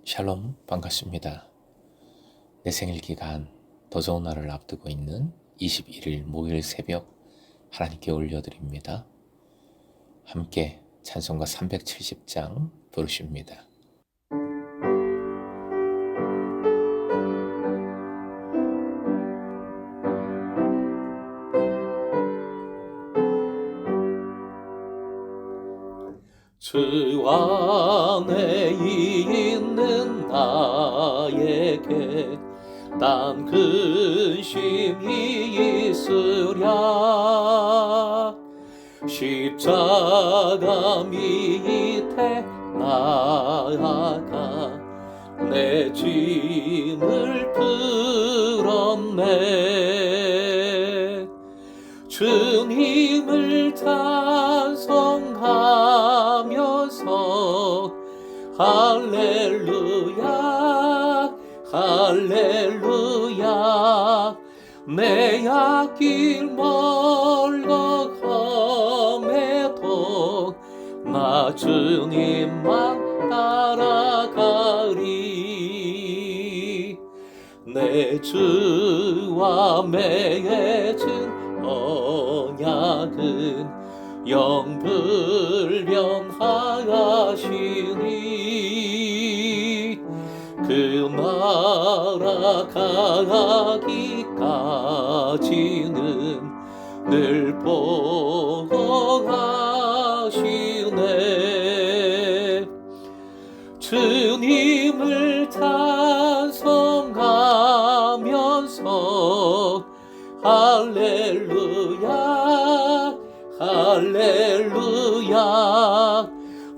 샬롬, 반갑습니다. 내 생일 기간 더 좋은 날을 앞두고 있는 21일 목요일 새벽 하나님께 올려드립니다. 함께 찬송가 370장 부르십니다. 주 안에 있는 나에게 난 근심이 있으랴. 십자가 밑에 나아가 내 짐을 풀었네. 주님을 찬송하면서 할렐루야 할렐루야. 내 앞길 멀고 험해도 나 주님만 따라가리. 내 주와 맺은 언약은 영불변하시니 그 나라 가기까지는 늘 보호하시네. 주님을 찬송하면서 할렐루야 할렐루야.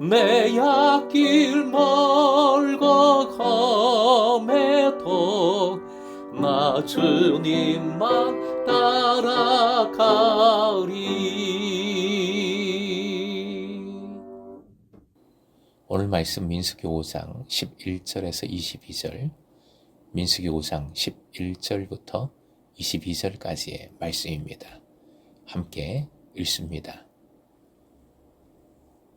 내 앞길 멀고 험해도 나 주님만 따라가리. 오늘 말씀 민수기 5장 11절에서 22절, 민수기 5장 11절부터 22절까지의 말씀입니다. 함께 읽습니다.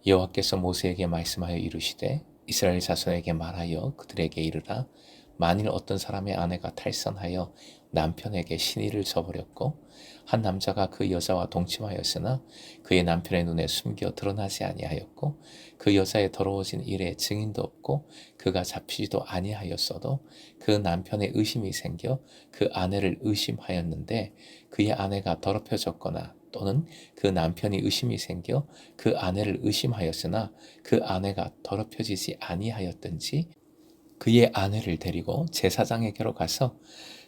여호와께서 모세에게 말씀하여 이르시되 이스라엘 자손에게 말하여 그들에게 이르라. 만일 어떤 사람의 아내가 탈선하여 남편에게 신의를 저버렸고 한 남자가 그 여자와 동침하였으나 그의 남편의 눈에 숨겨 드러나지 아니하였고 그 여자의 더러워진 일에 증인도 없고 그가 잡히지도 아니하였어도 그 남편의 의심이 생겨 그 아내를 의심하였는데 그의 아내가 더럽혀졌거나 또는 그 남편이 의심이 생겨 그 아내를 의심하였으나 그 아내가 더럽혀지지 아니하였든지 그의 아내를 데리고 제사장에게로 가서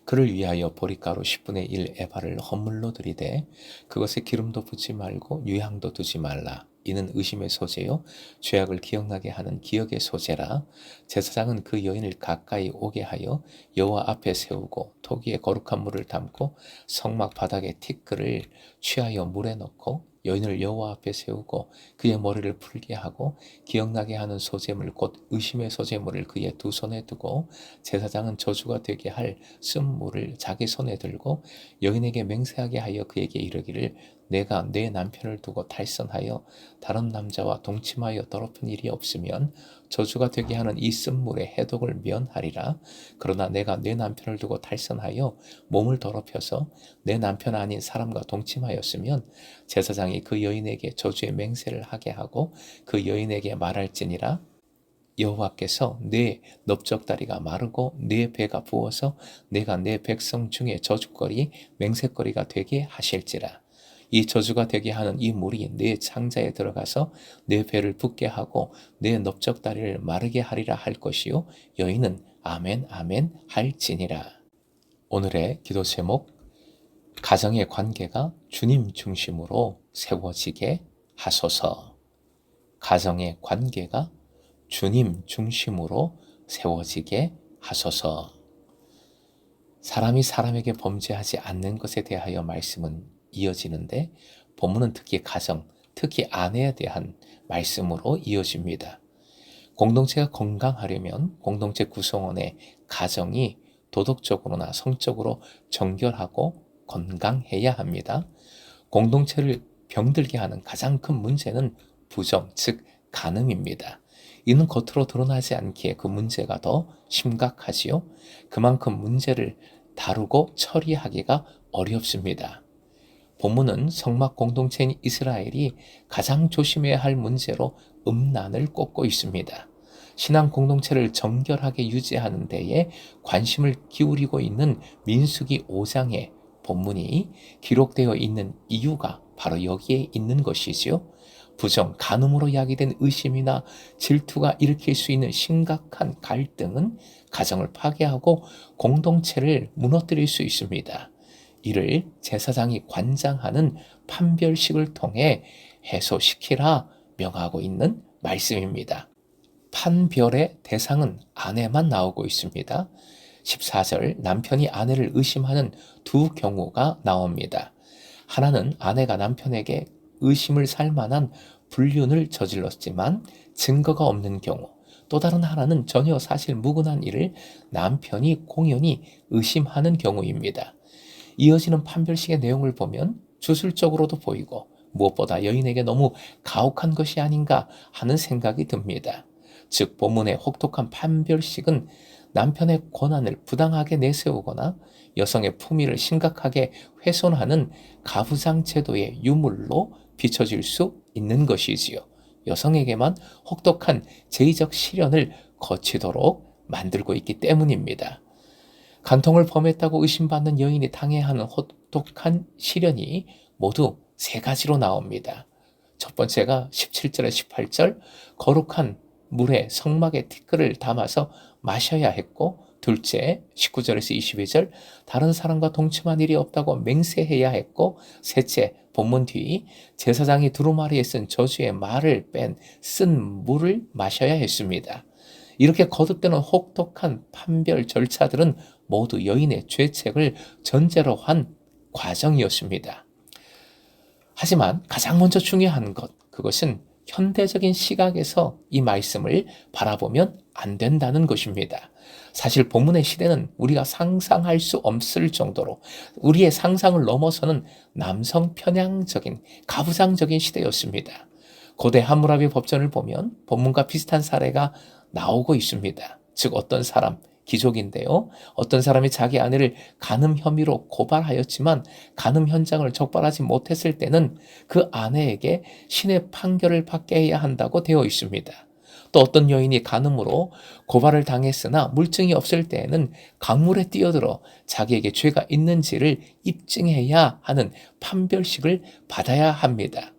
그를 위하여 보리가루 10분의 1 에바를 헌물로 드리되 그것에 기름도 붓지 말고 유향도 두지 말라. 이는 의심의 소재요 죄악을 기억나게 하는 기억의 소재라. 제사장은 그 여인을 가까이 오게 하여 여호와 앞에 세우고 토기에 거룩한 물을 담고 성막 바닥에 티끌을 취하여 물에 넣고 여인을 여호와 앞에 세우고 그의 머리를 풀게 하고 기억나게 하는 소재물 곧 의심의 소재물을 그의 두 손에 두고 제사장은 저주가 되게 할 쓴물을 자기 손에 들고 여인에게 맹세하게 하여 그에게 이르기를 내가 내 남편을 두고 탈선하여 다른 남자와 동침하여 더럽힌 일이 없으면 저주가 되게 하는 이 쓴물의 해독을 면하리라. 그러나 내가 내 남편을 두고 탈선하여 몸을 더럽혀서 내 남편 아닌 사람과 동침하였으면 제사장이 그 여인에게 저주의 맹세를 하게 하고 그 여인에게 말할지니라. 여호와께서 내 넓적다리가 마르고 내 배가 부어서 내가 내 백성 중에 저주거리 맹세거리가 되게 하실지라. 이 저주가 되게 하는 이 물이 내 창자에 들어가서 내 배를 붓게 하고 내 넓적다리를 마르게 하리라 할 것이요 여인은 아멘 아멘 할지니라. 오늘의 기도 제목, 가정의 관계가 주님 중심으로 세워지게 하소서. 가정의 관계가 주님 중심으로 세워지게 하소서. 사람이 사람에게 범죄하지 않는 것에 대하여 말씀은 이어지는데 본문은 특히 가정, 특히 아내에 대한 말씀으로 이어집니다. 공동체가 건강하려면 공동체 구성원의 가정이 도덕적으로나 성적으로 정결하고 건강해야 합니다. 공동체를 병들게 하는 가장 큰 문제는 부정, 즉 간음입니다. 이는 겉으로 드러나지 않기에 그 문제가 더 심각하지요. 그만큼 문제를 다루고 처리하기가 어렵습니다. 본문은 성막 공동체인 이스라엘이 가장 조심해야 할 문제로 음란을 꼽고 있습니다. 신앙 공동체를 정결하게 유지하는 데에 관심을 기울이고 있는 민수기 5장의 본문이 기록되어 있는 이유가 바로 여기에 있는 것이지요. 부정, 간음으로 야기된 의심이나 질투가 일으킬 수 있는 심각한 갈등은 가정을 파괴하고 공동체를 무너뜨릴 수 있습니다. 이를 제사장이 관장하는 판별식을 통해 해소시키라 명하고 있는 말씀입니다. 판별의 대상은 아내만 나오고 있습니다. 14절 남편이 아내를 의심하는 두 경우가 나옵니다. 하나는 아내가 남편에게 의심을 살 만한 불륜을 저질렀지만 증거가 없는 경우, 또 다른 하나는 전혀 사실 무근한 일을 남편이 공연히 의심하는 경우입니다. 이어지는 판별식의 내용을 보면 주술적으로도 보이고 무엇보다 여인에게 너무 가혹한 것이 아닌가 하는 생각이 듭니다. 즉 본문의 혹독한 판별식은 남편의 권한을 부당하게 내세우거나 여성의 품위를 심각하게 훼손하는 가부장 제도의 유물로 비춰질 수 있는 것이지요. 여성에게만 혹독한 제의적 시련을 거치도록 만들고 있기 때문입니다. 간통을 범했다고 의심받는 여인이 당해야 하는 혹독한 시련이 모두 세 가지로 나옵니다. 첫 번째가 17절에 18절 거룩한 물에 성막의 티끌을 담아서 마셔야 했고, 둘째 19절에서 22절 다른 사람과 동침한 일이 없다고 맹세해야 했고, 셋째 본문 뒤 제사장이 두루마리에 쓴 저주의 말을 쓴 물을 마셔야 했습니다. 이렇게 거듭되는 혹독한 판별 절차들은 모두 여인의 죄책을 전제로 한 과정이었습니다. 하지만 가장 먼저 중요한 것, 그것은 현대적인 시각에서 이 말씀을 바라보면 안 된다는 것입니다. 사실 본문의 시대는 우리가 상상할 수 없을 정도로 우리의 상상을 넘어서는 남성 편향적인 가부장적인 시대였습니다. 고대 함무라비 법전을 보면 본문과 비슷한 사례가 나오고 있습니다. 즉 어떤 사람, 귀족인데요. 어떤 사람이 자기 아내를 간음 혐의로 고발하였지만 간음 현장을 적발하지 못했을 때는 그 아내에게 신의 판결을 받게 해야 한다고 되어 있습니다. 또 어떤 여인이 간음으로 고발을 당했으나 물증이 없을 때에는 강물에 뛰어들어 자기에게 죄가 있는지를 입증해야 하는 판별식을 받아야 합니다.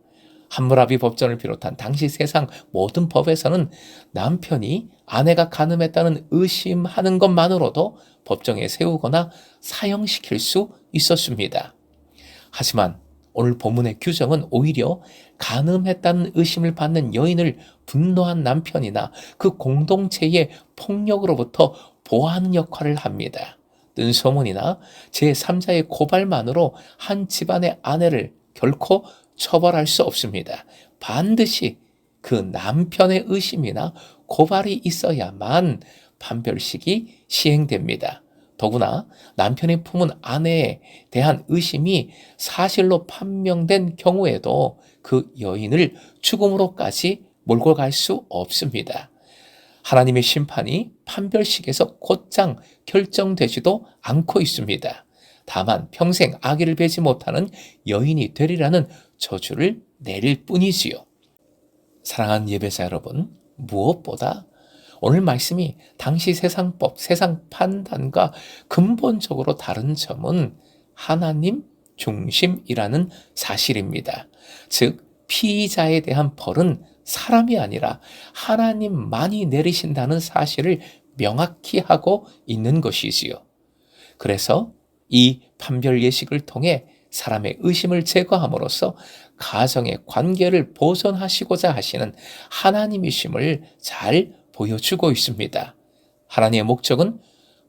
함무라비 법전을 비롯한 당시 세상 모든 법에서는 남편이 아내가 간음했다는 의심하는 것만으로도 법정에 세우거나 사형시킬 수 있었습니다. 하지만 오늘 본문의 규정은 오히려 간음했다는 의심을 받는 여인을 분노한 남편이나 그 공동체의 폭력으로부터 보호하는 역할을 합니다. 뜬 소문이나 제3자의 고발만으로 한 집안의 아내를 결코 처벌할 수 없습니다. 반드시 그 남편의 의심이나 고발이 있어야만 판별식이 시행됩니다. 더구나 남편이 품은 아내에 대한 의심이 사실로 판명된 경우에도 그 여인을 죽음으로까지 몰고 갈 수 없습니다. 하나님의 심판이 판별식에서 곧장 결정되지도 않고 있습니다. 다만 평생 아기를 베지 못하는 여인이 되리라는 저주를 내릴 뿐이지요. 사랑하는 예배자 여러분, 무엇보다 오늘 말씀이 당시 세상법, 세상 판단과 근본적으로 다른 점은 하나님 중심이라는 사실입니다. 즉, 피의자에 대한 벌은 사람이 아니라 하나님만이 내리신다는 사실을 명확히 하고 있는 것이지요. 그래서 이 판별 예식을 통해 사람의 의심을 제거함으로써 가정의 관계를 보존하시고자 하시는 하나님이심을 잘 보여주고 있습니다. 하나님의 목적은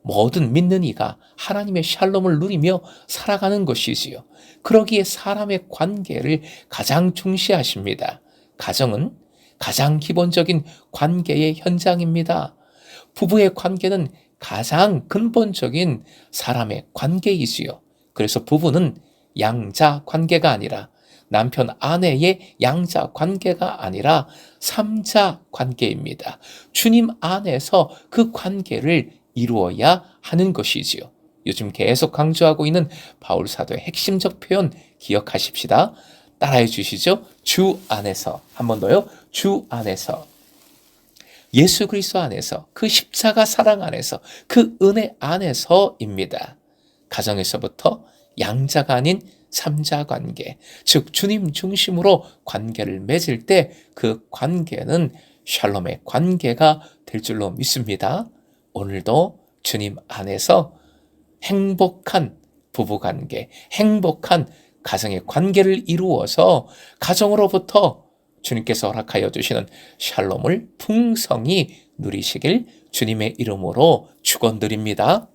모든 믿는 이가 하나님의 샬롬을 누리며 살아가는 것이지요. 그러기에 사람의 관계를 가장 중시하십니다. 가정은 가장 기본적인 관계의 현장입니다. 부부의 관계는 가장 근본적인 사람의 관계이지요. 그래서 부부는 양자 관계가 아니라 남편 아내의 양자 관계가 아니라 삼자 관계입니다. 주님 안에서 그 관계를 이루어야 하는 것이지요. 요즘 계속 강조하고 있는 바울 사도의 핵심적 표현 기억하십시다. 따라해 주시죠. 주 안에서. 한 번 더요. 주 안에서. 예수 그리스도 안에서, 그 십자가 사랑 안에서, 그 은혜 안에서입니다. 가정에서부터 양자가 아닌 삼자 관계, 즉 주님 중심으로 관계를 맺을 때 그 관계는 샬롬의 관계가 될 줄로 믿습니다. 오늘도 주님 안에서 행복한 부부관계, 행복한 가정의 관계를 이루어서 가정으로부터 주님께서 허락하여 주시는 샬롬을 풍성히 누리시길 주님의 이름으로 축원드립니다.